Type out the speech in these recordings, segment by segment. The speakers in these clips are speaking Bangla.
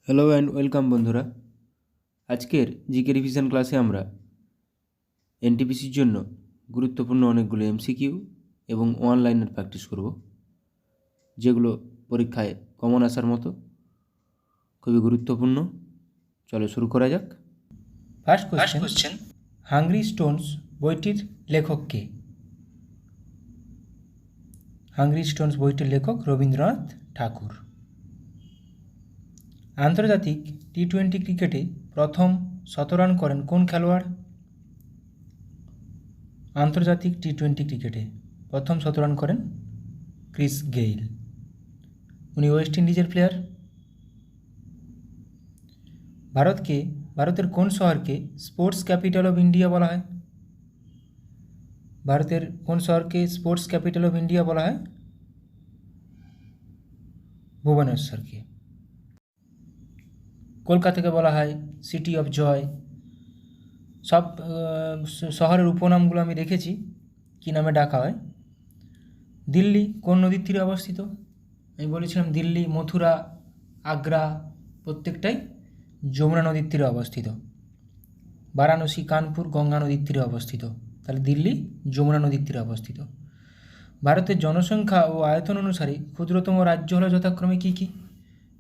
হ্যালো অ্যান্ড ওয়েলকাম বন্ধুরা। আজকের জিকে রিভিশন ক্লাসে আমরা এনটিপিসির জন্য গুরুত্বপূর্ণ অনেকগুলো এমসিকিউ এবং ওয়ান লাইনের প্র্যাকটিস করব, যেগুলো পরীক্ষায় কমন আসার মতো, খুবই গুরুত্বপূর্ণ। চলো শুরু করা যাক। ফার্স্ট কোশ্চেন, হাংরি স্টোনস বইটির লেখক কে? হাংরি স্টোনস বইটির লেখক রবীন্দ্রনাথ ঠাকুর। আন্তর্জাতিক টি-20 ক্রিকেটে প্রথম শতরান করেন কোন খেলোয়াড়? আন্তর্জাতিক টি-20 ক্রিকেটে প্রথম শতরান করেন ক্রিস গেইল। উনি ওয়েস্ট ইন্ডিজের প্লেয়ার। ভারতের কোন শহরকে স্পোর্টস ক্যাপিটাল অফ ইন্ডিয়া বলা হয়? ভারতের কোন শহরকে স্পোর্টস ক্যাপিটাল অফ ইন্ডিয়া বলা হয়? ভুবনেশ্বরকে। কলকাতাকে বলা হয় সিটি অফ জয়। সব শহরের উপনামগুলো আমি রেখেছি কী নামে ডাকা হয়। দিল্লি কোন নদীর তীরে অবস্থিত? আমি বলেছিলাম দিল্লি, মথুরা, আগ্রা প্রত্যেকটাই যমুনা নদীর তীরে অবস্থিত। বারাণসী, কানপুর গঙ্গা নদীর তীরে অবস্থিত। তাহলে দিল্লি যমুনা নদীর তীরে অবস্থিত। ভারতের জনসংখ্যা ও আয়তন অনুসারে ক্ষুদ্রতম রাজ্য হলো যথাক্রমে কী কী?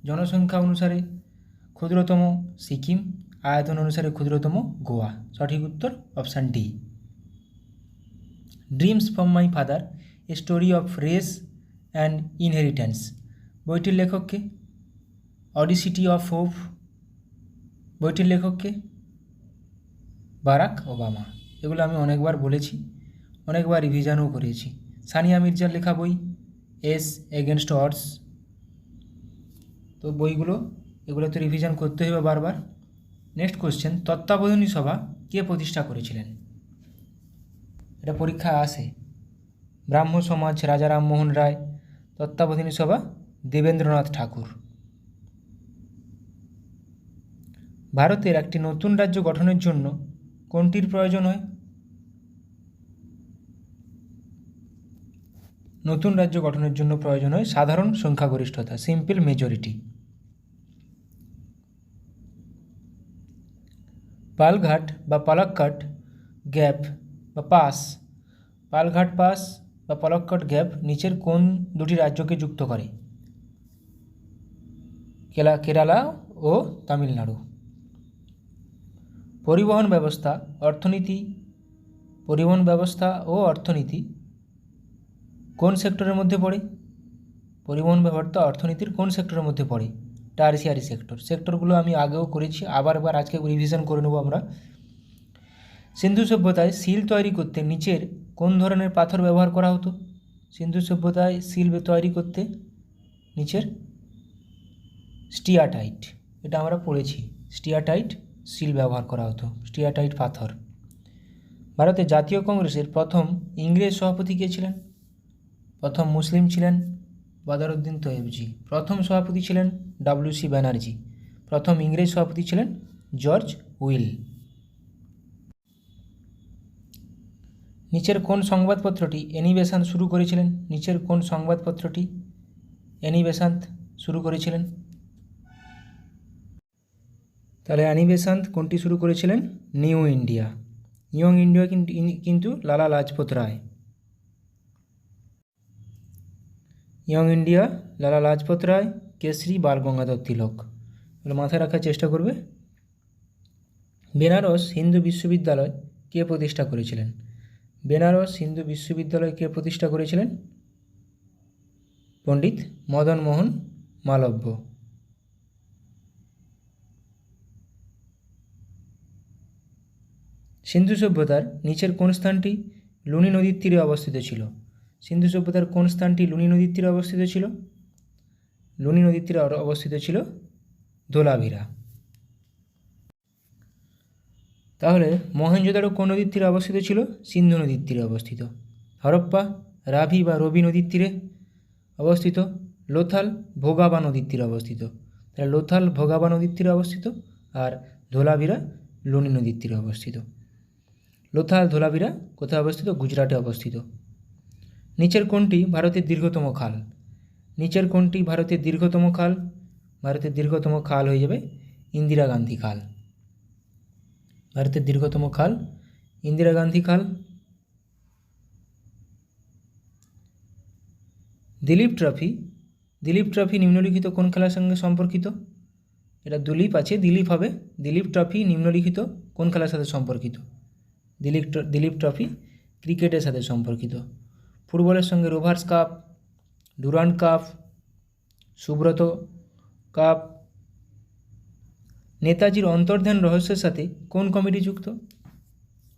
জনসংখ্যা অনুসারে ক্ষুদ্রতম সিকিম, আয়তন অনুসারে ক্ষুদ্রতম গোয়া। সঠিক উত্তর option D. Dreams from my father, a story of race and inheritance বইটির লেখককে? অডিসিটি অফ হোপ বইটির লেখককে? Barack Obama. এগুলো আমি অনেকবার বলেছি, অনেকবার রিভিশনও করেছি। সানিয়া মির্জার লেখা বই এস এগেনস্ট অডস। তো বইগুলো এগুলো তো রিভিশন করতে হবে বারবার। নেক্সট কোশ্চেন, তত্ত্বাবধানী সভা কে প্রতিষ্ঠা করেছিলেন? এটা পরীক্ষায় আসে। ব্রাহ্ম সমাজ, রাজা রামমোহন রায়। তত্ত্বাবধানী সভা দেবেন্দ্রনাথ ঠাকুর। ভারতের একটি নতুন রাজ্য গঠনের জন্য কোনটির প্রয়োজন হয়? নতুন রাজ্য গঠনের জন্য প্রয়োজন হয় সাধারণ সংখ্যাগরিষ্ঠতা, সিম্পল মেজরিটি। পালঘাট বা পালাক্কাট গ্যাপ বা পাস, পালঘাট পাস বা পালাক্কাট গ্যাপ নিচের কোন দুটি রাজ্যকে যুক্ত করে? কেরালা ও তামিলনাড়ু। পরিবহন ব্যবস্থা ও অর্থনীতি কোন সেক্টরের মধ্যে পড়ে? পরিবহন ব্যবস্থা অর্থনীতির কোন সেক্টরের মধ্যে পড়ে? Tertiary sector. সেক্টরগুলো আমি আগেও করেছি, আবার আজকে রিভিশন করে নেব আমরা। সিন্ধু সভ্যতায় সিল তৈরি করতে নিচের কোন ধরনের পাথর ব্যবহার করা হতো? সিন্ধু সভ্যতায় সিল তৈরি করতে নিচের স্টিয়াটাইট, এটা আমরা পড়েছি। স্টিয়াটাইট সিল ব্যবহার করা হতো, স্টিয়াটাইট পাথর। ভারতের জাতীয় কংগ্রেসের প্রথম ইংরেজ সভাপতি কে ছিলেন? প্রথম মুসলিম ছিলেন বদরুদ্দিন তৈয়বজি। প্রথম সভাপতি ছিলেন WC ব্যানার্জি। প্রথম ইংরেজ সভাপতি ছিলেন জর্জ উইল। নিচের কোন সংবাদপত্রটি অ্যানি বেসান্ত শুরু করেছিলেন? নিচের কোন সংবাদপত্রটি অ্যানি বেসান্ত শুরু করেছিলেন? তাহলে অ্যানি বেসান্ত কোনটি শুরু করেছিলেন? New India. ইয়ং ইন্ডিয়া কিন্তু লালা লাজপত রায়। ইয়ং ইন্ডিয়া লালা লাজপত রায়, কেশরী বাল গঙ্গাধর তিলক। এগুলো মাথায় রাখার চেষ্টা করবে। বেনারস হিন্দু বিশ্ববিদ্যালয় কে প্রতিষ্ঠা করেছিলেন? বেনারস হিন্দু বিশ্ববিদ্যালয় কে প্রতিষ্ঠা করেছিলেন? পণ্ডিত মদন মোহন মালব্য। সিন্ধু সভ্যতার নিচের কোন স্থানটি লুনি নদীর তীরে অবস্থিত ছিল? সিন্ধু সভ্যতার কোন স্থানটি লুনি নদীর তীরে অবস্থিত ছিল? লুনি নদীর তীরে অবস্থিত ছিল ধোলাভিরা। তাহলে মহেঞ্জোদারো কোন নদীর তীরে অবস্থিত ছিল? সিন্ধু নদীর তীরে অবস্থিত। হরপ্পা রাভি বা রবি নদীর তীরে অবস্থিত। লোথাল ভোগাবা নদীর তীরে অবস্থিত। তাহলে লোথাল ভোগাবা নদীর তীরে অবস্থিত, আর ধোলাভিরা লুনি নদীর তীরে অবস্থিত। লোথাল ধোলাভিরা কোথায় অবস্থিত? গুজরাটে অবস্থিত। নিচের কোনটি ভারতের দীর্ঘতম খাল? নিচের কোনটি ভারতের দীর্ঘতম খাল? ভারতের দীর্ঘতম খাল হয়ে যাবে ইন্দিরা গান্ধী খাল। ভারতের দীর্ঘতম খাল ইন্দিরা গান্ধী খাল। দিলীপ ট্রফি নিম্নলিখিত কোন খেলার সঙ্গে সম্পর্কিত? এটা দুলীপ আছে, দিলীপ হবে। দিলীপ ট্রফি নিম্নলিখিত কোন খেলার সাথে সম্পর্কিত? দিলীপ ট্রফি ক্রিকেটের সাথে সম্পর্কিত। ফুটবলের সঙ্গে rovers cup, Durand cup, Subrata cup. নেতাজির অন্তর্ধান রহস্যের সাথে কোন কমিটি যুক্ত?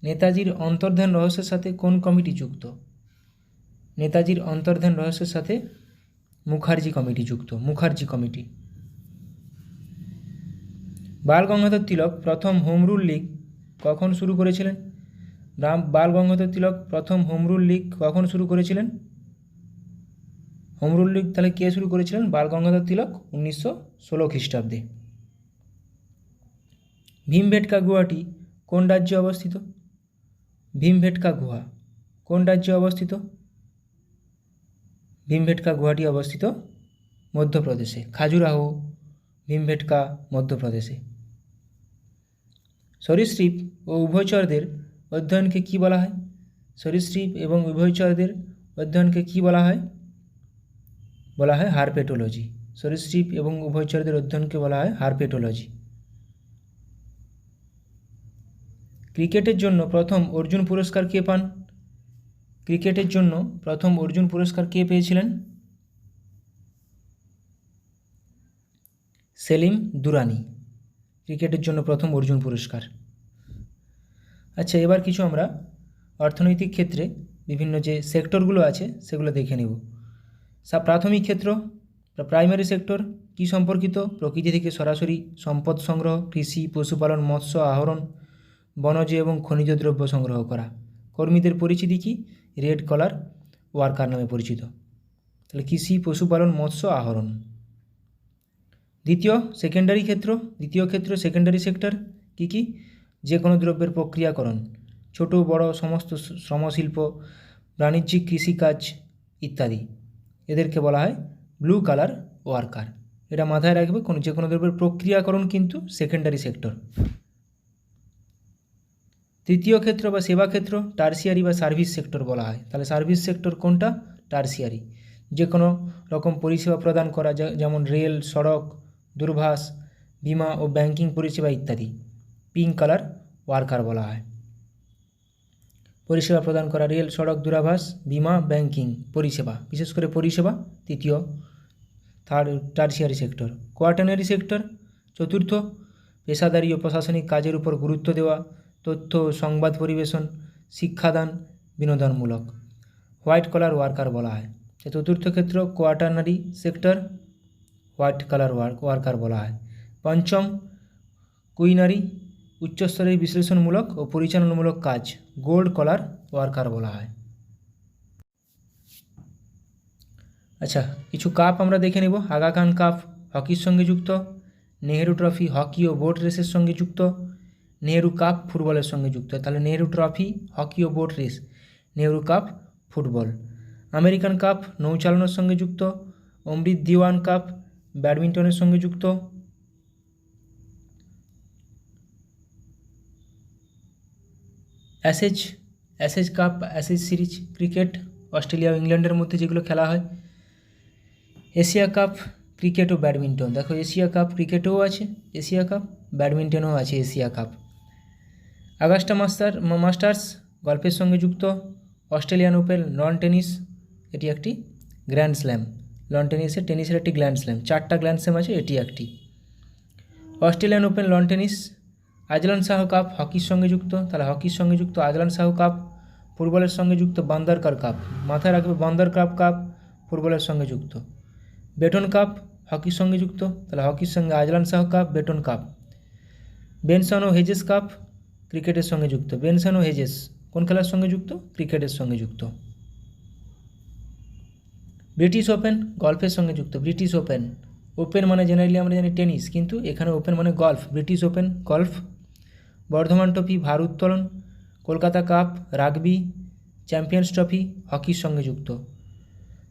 নেতাজির অন্তর্ধান রহস্যের সাথে কোন কমিটি যুক্ত? নেতাজির অন্তর্ধান রহস্যের সাথে মুখার্জি কমিটি যুক্ত, মুখার্জি কমিটি। বাল গঙ্গাধর তিলক প্রথম হোম রুল লীগ কখন শুরু করেছিলেন? বাল গঙ্গাধর তিলক প্রথম হোম রুল লীগ কখন শুরু করেছিলেন? হোম রুল লীগ তাহলে কে শুরু করেছিলেন? বাল গঙ্গাধর তিলক 1916 খ্রিস্টাব্দে। ভীমবেটকা গুহাটি কোন রাজ্যে অবস্থিত? ভীমবেটকা গুহা কোন রাজ্যে অবস্থিত? ভীমবেটকা গুহাটি অবস্থিত মধ্যপ্রদেশে, খাজুরাহো, ভীমবেটকা মধ্যপ্রদেশে। সরীসৃপ ও উভয়চরদের অধ্যয়নকে কি বলা হয়? সরীসৃপ এবং উভয়চরদের অধ্যয়নকে কি বলা হয়? বলা হয় হারপেটোলজি। সরীসৃপ এবং উভয়চরদের অধ্যয়নকে বলা হয় হারপেটোলজি। ক্রিকেটের জন্য প্রথম অর্জুন পুরস্কার কে পান? ক্রিকেটের জন্য প্রথম অর্জুন পুরস্কার কে পেয়েছিলেন? সেলিম দুরানি ক্রিকেটের জন্য প্রথম অর্জুন পুরস্কার। আচ্ছা, এবার কিছু আমরা অর্থনৈতিক ক্ষেত্রে বিভিন্ন যে সেক্টরগুলো আছে সেগুলো দেখে নেব। প্রাথমিক ক্ষেত্র, প্রাইমারি সেক্টর কি সম্পর্কিত? প্রকৃতি থেকে সরাসরি সম্পদ সংগ্রহ, কৃষি, পশুপালন, মৎস্য আহরণ, বনজ এবং খনিজ দ্রব্য সংগ্রহ করা। কর্মীদের পরিচিতি কি? রেড কলার ওয়ার্কার নামে পরিচিত। তাহলে কৃষি, পশুপালন, মৎস্য আহরণ। দ্বিতীয় ক্ষেত্র সেকেন্ডারি সেক্টর কি কি? যে কোনো দ্রব্যের প্রক্রিয়াকরণ, ছোট বড় সমস্ত শ্রমশিল্প, বাণিজ্যিক কৃষিকাজ ইত্যাদি, এদেরকে বলা হয় ব্লু কালার ওয়ার্কার। এটা মাথায় রাখবে, যে কোনো দ্রব্যের প্রক্রিয়াকরণ কিন্তু সেকেন্ডারি সেক্টর। তৃতীয় ক্ষেত্র বা সেবা ক্ষেত্র টার্সিয়ারি বা সার্ভিস সেক্টর বলা হয়। তাহলে সার্ভিস সেক্টর কোনটা? টার্সিয়ারি। যে কোনো রকম পরিষেবা প্রদান করা, যেমন রেল, সড়ক, দূরভাষ, বিমা ও ব্যাংকিং পরিষেবা ইত্যাদি, পিঙ্ক কালার ওয়ার্কার বলা হয়। পরিষেবা প্রদান করা, রেল, সড়ক, দূরভাষ, বিমা, ব্যাংকিং পরিষেবা, বিশেষ করে পরিষেবা তৃতীয় টার্সিয়ারি সেক্টর। কোয়াটার্নারি সেক্টর চতুর্থ, পেশাদারি ও প্রশাসনিক কাজের উপর গুরুত্ব দেওয়া, তথ্য সংবাদ পরিবেশন, শিক্ষাদান, বিনোদনমূলক, হোয়াইট কলার ওয়ার্কার বলা হয়। চতুর্থ ক্ষেত্র quaternary sector, white colour worker বলা হয়। পঞ্চম কুইনারি, উচ্চস্তরের বিশ্লেষণমূলক ও পরিচালনামূলক কাজ, গোল্ড কলার ওয়ার্কার বলা হয়। আচ্ছা, কিছু কাপ আমরা দেখে নেব। আগা খান কাপ হকির সঙ্গে যুক্ত, নেহেরু ট্রফি হকি ও বোট রেসের সঙ্গে যুক্ত, নেহেরু কাপ ফুটবলের সঙ্গে যুক্ত। তাহলে নেহেরু ট্রফি হকি ও boat race, Nehru cup football. American cup নৌ চালানোর সঙ্গে যুক্ত, অমৃত দিওয়ান কাপ ব্যাডমিন্টনের সঙ্গে যুক্ত। Ashes cup, Ashes series cricket Australia ও ইংল্যান্ডের মধ্যে যেগুলো খেলা হয়। এশিয়া কাপ ক্রিকেট ও ব্যাডমিন্টন, দেখো এশিয়া কাপ ক্রিকেটেও আছে, এশিয়া কাপ ব্যাডমিন্টনেও আছে এশিয়া কাপ। অগাস্টা মাস্টার্স গল্ফের সঙ্গে যুক্ত, অস্ট্রেলিয়ান ওপেন লন টেনিস, এটি একটি গ্র্যান্ড স্ল্যাম। লন টেনিসের একটি গ্র্যান্ড স্ল্যাম, 4টা গ্র্যান্ড স্ল্যাম আছে, এটি একটি। Australian open loan tennis. Azlan Shah cup হকির সঙ্গে যুক্ত, তাহলে হকির সঙ্গে যুক্ত আজলান শাহ কাপ। ফুটবলের সঙ্গে যুক্ত বান্দারকার কাপ, মাথায় রাখবে বান্দারকার কাপ ফুটবলের সঙ্গে যুক্ত। বেটন কাপ হকির সঙ্গে যুক্ত, তাহলে হকির সঙ্গে Azlan Shah cup, Beighton cup. Benson ও হেজেস কাপ ক্রিকেটের সঙ্গে যুক্ত। বেনসন ও হেজেস কোন খেলার সঙ্গে যুক্ত? ক্রিকেটের সঙ্গে যুক্ত। ব্রিটিশ ওপেন গল্ফের সঙ্গে যুক্ত। ব্রিটিশ ওপেন, ওপেন মানে জেনারেলি আমরা জানি টেনিস, কিন্তু এখানে ওপেন মানে golf. British open golf. Bardhaman trophy ভারোত্তোলন। Kolkata cup rugby. Champions trophy হকির সঙ্গে যুক্ত।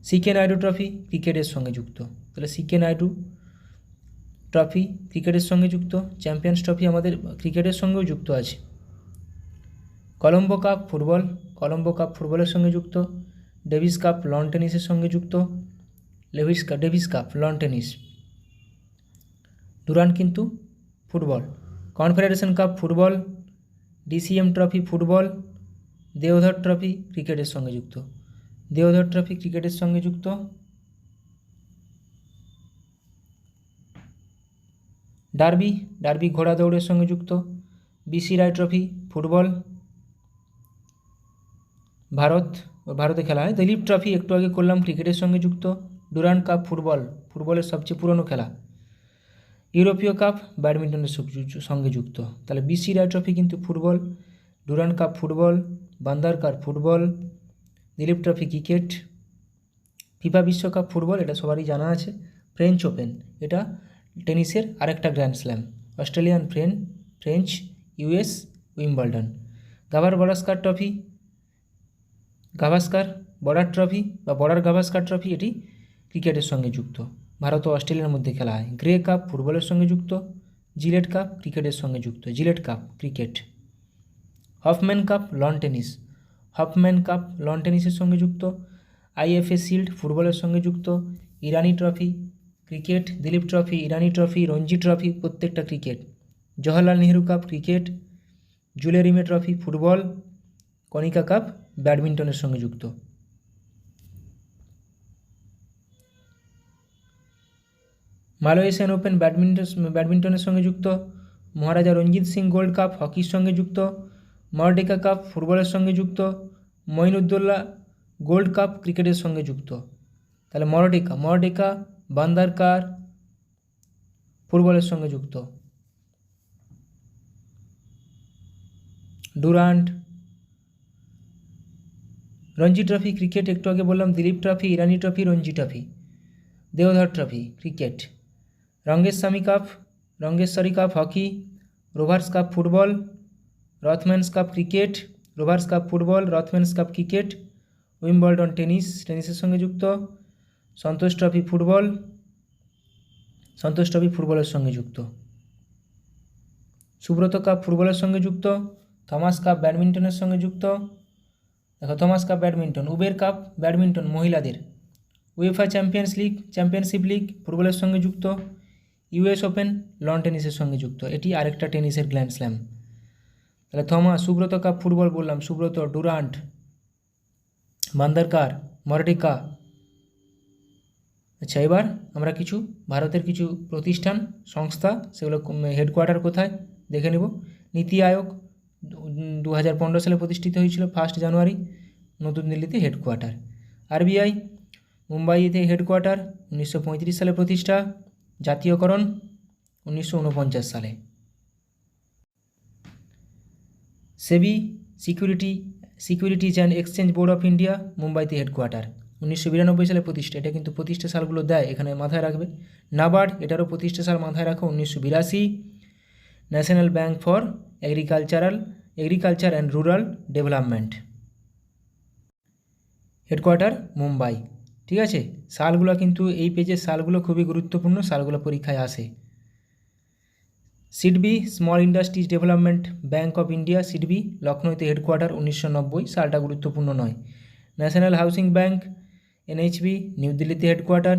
সিকে নাইডু ট্রফি ক্রিকেটের সঙ্গে যুক্ত। তাহলে সিকে নাইডু ট্রফি ক্রিকেটের সঙ্গে যুক্ত, চ্যাম্পিয়ন্স ট্রফি আমাদের ক্রিকেটের সঙ্গেও যুক্ত আছে। Colombo cup football, Colombo cup ফুটবলের সঙ্গে যুক্ত। ডেভিস কাপ লন টেনিসের সঙ্গে যুক্ত, Davis cup lawn tennis. Durand কিন্তু football. Confederation cup football, DCM trophy football, Deodhar trophy ক্রিকেটের সঙ্গে যুক্ত, দেওধর ট্রফি ক্রিকেটের সঙ্গে যুক্ত। ডার্বি, ডার্বি ঘোড়া দৌড়ের সঙ্গে যুক্ত। বিসি রায় ট্রফি ফুটবল, ভারতে খেলা হয়। দিলীপ ট্রফি একটু আগে করলাম ক্রিকেটের সঙ্গে যুক্ত। ডুরান্ট কাপ ফুটবল, ফুটবলের সবচেয়ে পুরনো খেলা। ইউরোপীয় কাপ ব্যাডমিন্টনের সঙ্গে যুক্ত। তাহলে বিসি রায় ট্রফি কিন্তু ফুটবল, ডুরান্ট কাপ ফুটবল, বান্দার cup football, Dilip trophy cricket, FIFA বিশ্বকাপ ফুটবল, এটা সবারই জানা আছে। ফ্রেঞ্চ ওপেন, এটা টেনিসের আরেকটা grand slam. Australian French, US Wimbledon. Gavaskar trophy, Gavaskar border trophy বা বর্ডার গাভাস্কার ট্রফি, এটি ক্রিকেটের সঙ্গে যুক্ত, ভারত ও অস্ট্রেলিয়ার মধ্যে খেলা হয়। গ্রে কাপ ফুটবলের সঙ্গে যুক্ত, জিলেট কাপ ক্রিকেটের সঙ্গে যুক্ত, Gillette cup cricket. Hoffman cup lawn tennis, Hoffman cup lawn টেনিসের সঙ্গে যুক্ত। আইএফএ শিল্ড ফুটবলের সঙ্গে যুক্ত। Irani trophy cricket, Dilip trophy, Irani trophy, Ranji trophy প্রত্যেকটা cricket. Jawaharlal Nehru cup cricket, Jules Rimet trophy football, Konica cup ব্যাডমিন্টনের সঙ্গে যুক্ত। মালয়েশিয়ান ওপেন ব্যাডমিন্টনের সঙ্গে যুক্ত। মহারাজা রঞ্জিত সিং গোল্ড কাপ হকির সঙ্গে যুক্ত। মর্ডেকা কাপ ফুটবলের সঙ্গে যুক্ত। মঈনুদ্দৌলা গোল্ড কাপ ক্রিকেটের সঙ্গে যুক্ত। তাহলে মর্ডেকা বান্দার কার ফুটবলের সঙ্গে যুক্ত। ডুরান্ট, রঞ্জি ট্রফি ক্রিকেট একটু আগে বললাম, Dilip trophy, Irani trophy, Ranji trophy. Deodhar trophy cricket. Rangeshwari cup hockey, Rovers cup football, Rothmans cup cricket, Rovers cup football, Rothmans cup cricket. Wimbledon টেনিসের সঙ্গে যুক্ত। Santosh trophy football, Santosh trophy ফুটবলের সঙ্গে যুক্ত। সুব্রত কাপ ফুটবলের সঙ্গে যুক্ত। থমাস কাপ ব্যাডমিন্টনের সঙ্গে যুক্ত। দেখো Thomas cup badminton. Uber cup badminton মহিলাদের। উয়েফা চ্যাম্পিয়নশিপ লিগ ফুটবলের সঙ্গে যুক্ত। ইউএস ওপেন লন টেনিসের সঙ্গে যুক্ত, এটি আরেকটা টেনিসের গ্র্যান্ড স্ল্যাম। তাহলে সুব্রত কাপ ফুটবল বললাম, সুব্রত, ডুরান্ট, বান্দারকার, মর্ডিকা। আচ্ছা, এবার আমরা কিছু ভারতের কিছু প্রতিষ্ঠান সংস্থা, সেগুলো হেডকোয়ার্টার কোথায় দেখে নেব। নীতি আয়োগ 2015 সালে প্রতিষ্ঠিত হয়েছিল 1 জানুয়ারি, নতুন দিল্লিতে হেডকোয়ার্টার। আরবিআই মুম্বাইতে হেডকোয়ার্টার, 1935 সালে প্রতিষ্ঠা। জাতীয়করণ 1949 সালে। SEBI securities and exchange board of India মুম্বাইতে হেডকোয়ার্টার, 1992 সালে প্রতিষ্ঠা। এটা কিন্তু প্রতিষ্ঠা সালগুলো দেয়, এখানে মাথায় রাখবে। নাবার্ড, এটারও প্রতিষ্ঠা সাল মাথায় রাখো, 1982। National bank for agriculture and rural development, headquarter Mumbai. ঠিক আছে, সালগুলো কিন্তু এই পেজের সালগুলো খুবই গুরুত্বপূর্ণ, সালগুলো পরীক্ষায় আসে। SIDBI small industries development bank of India, SIDBI লখনৌতে হেডকোয়ার্টার, 1990। সালটা গুরুত্বপূর্ণ নয়। National housing bank NHB new দিল্লিতে headquarter.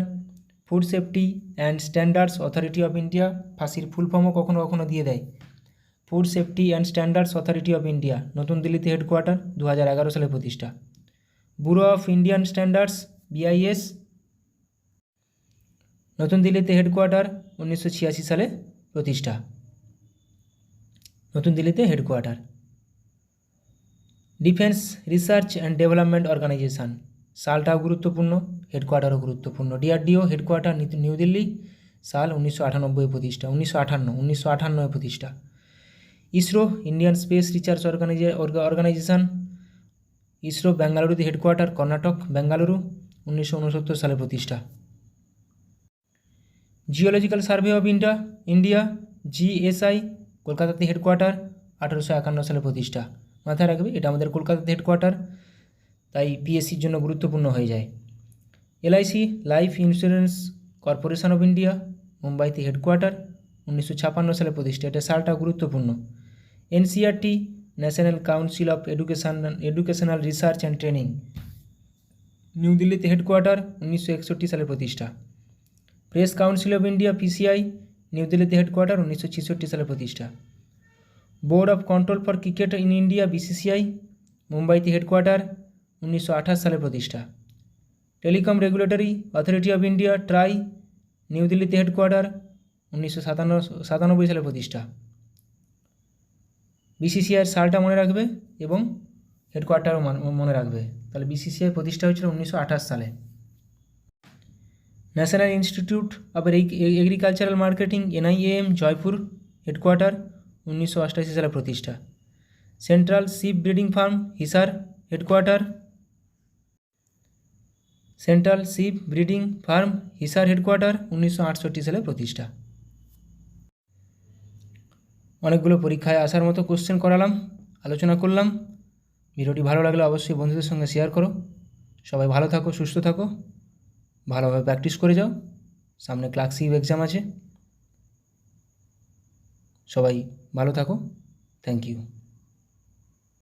Food safety and standards authority of India, ফাঁসির ফুল ফর্মও কখনো কখনো দিয়ে দেয়। Food safety and standards authority of India নতুন দিল্লিতে হেডকোয়ার্টার, 2011 সালে প্রতিষ্ঠা। Bureau of Indian standards BIS নতুন দিল্লিতে হেডকোয়ার্টার, 1986 সালে প্রতিষ্ঠা, নতুন দিল্লিতে headquarter. Defence research and development organisation, সালটাও গুরুত্বপূর্ণ, হেডকোয়ার্টারও গুরুত্বপূর্ণ। DRDO হেডকোয়ার্টার নিউ দিল্লি, সাল 1998 প্রতিষ্ঠা, 1958 প্রতিষ্ঠা। ISRO Indian space research organisation, ISRO বেঙ্গালুরুতে হেডকোয়ার্টার, কর্ণাটক বেঙ্গালুরু, 1969 সালে প্রতিষ্ঠা। Geological survey of India GSI কলকাতাতে হেডকোয়ার্টার, 1851 সালে প্রতিষ্ঠা। মাথায় রাখবে, এটা আমাদের কলকাতাতে হেডকোয়ার্টার, তাই PSCর জন্য গুরুত্বপূর্ণ হয়ে যায়। LIC life insurance corporation of India, মুম্বাইতে হেডকোয়ার্টার, 1956 সালে প্রতিষ্ঠা। এটা সালটা গুরুত্বপূর্ণ। NCERT, national council of educational research and training, new দিল্লিতে হেডকোয়ার্টার, 1961 সালে প্রতিষ্ঠা। Press council of India, PCI, new দিল্লিতে হেডকোয়ার্টার, 1966 সালে প্রতিষ্ঠা। Board of control for cricket in India, BCCI, মুম্বাইতে হেডকোয়ার্টার, 1928 সালে প্রতিষ্ঠা। Telecom regulatory authority of India, try, new দিল্লিতে হেডকোয়ার্টার, 1997 সালে প্রতিষ্ঠা। বিসিসিআইয়ের সালটা মনে রাখবে এবং হেডকোয়ার্টারও মনে রাখবে। তাহলে বিসিসিআই প্রতিষ্ঠা হয়েছিল 1928 সালে। National institute of agricultural marketing, NIAM, Jaipur, headquarter, 1988 সালে প্রতিষ্ঠা। Central sheep breeding farm, Hisar, headquarter, central sheep breeding farm, Hisar, headquarter, 1968 সালে প্রতিষ্ঠা। অনেকগুলো পরীক্ষায় আসার মতো কোশ্চেন করালাম, আলোচনা করলাম। ভিডিওটি ভালো লাগলে অবশ্যই বন্ধুদের সঙ্গে শেয়ার করো। সবাই ভালো থাকো, সুস্থ থাকো, ভালোভাবে প্র্যাকটিস করে যাও। সামনে ক্লার্কশিপ এক্সাম আছে। সবাই ভালো থাকো। Thank you.